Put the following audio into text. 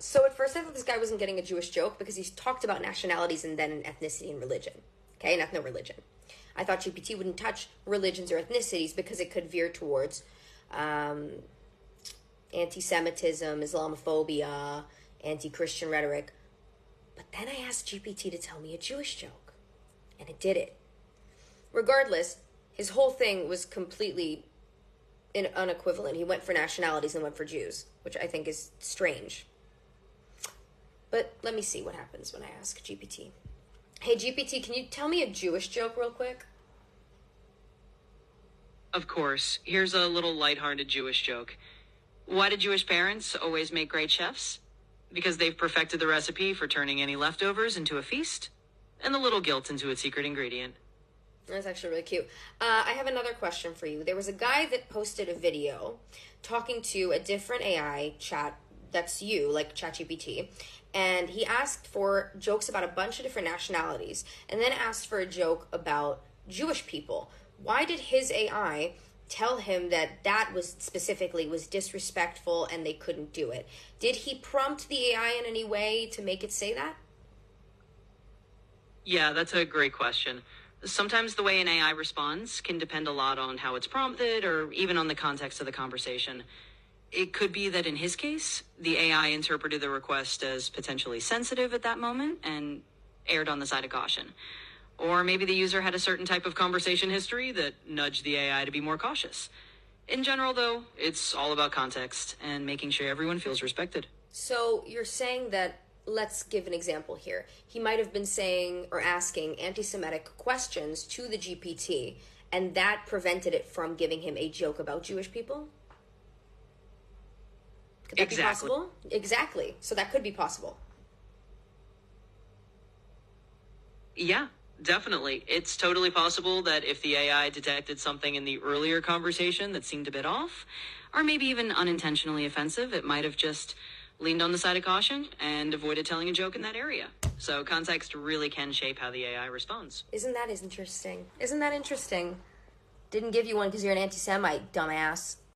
So at first I thought this guy wasn't getting a Jewish joke because he talked about nationalities and then ethnicity and religion. Okay, and ethno-religion. I thought GPT wouldn't touch religions or ethnicities because it could veer towards anti-Semitism, Islamophobia, anti-Christian rhetoric. But then I asked GPT to tell me a Jewish joke, and it did it. Regardless, his whole thing was completely unequivalent. He went for nationalities and went for Jews, which I think is strange. But let me see what happens when I ask GPT. Hey, GPT, can you tell me a Jewish joke real quick? Of course. Here's a little lighthearted Jewish joke. Why do Jewish parents always make great chefs? Because they've perfected the recipe for turning any leftovers into a feast, and the little guilt into its secret ingredient. That's actually really cute. I have another question for you. There was a guy that posted a video talking to a different AI chat that's you, like ChatGPT, and he asked for jokes about a bunch of different nationalities and then asked for a joke about Jewish people. Why did his AI tell him that that was specifically was disrespectful and they couldn't do it? Did he prompt the AI in any way to make it say that? Yeah, that's a great question. Sometimes the way an AI responds can depend a lot on how it's prompted or even on the context of the conversation. It could be that in his case, the AI interpreted the request as potentially sensitive at that moment and erred on the side of caution. Or maybe the user had a certain type of conversation history that nudged the AI to be more cautious. In general, though, it's all about context and making sure everyone feels respected. So you're saying that, let's give an example here. He might have been saying or asking anti-Semitic questions to the GPT, and that prevented it from giving him a joke about Jewish people? Could that be possible? Exactly. So that could be possible. Yeah, definitely. It's totally possible that if the AI detected something in the earlier conversation that seemed a bit off, or maybe even unintentionally offensive, it might have just leaned on the side of caution and avoided telling a joke in that area. So context really can shape how the AI responds. Isn't that interesting? Isn't that interesting? Didn't give you one because you're an anti-Semite, dumbass.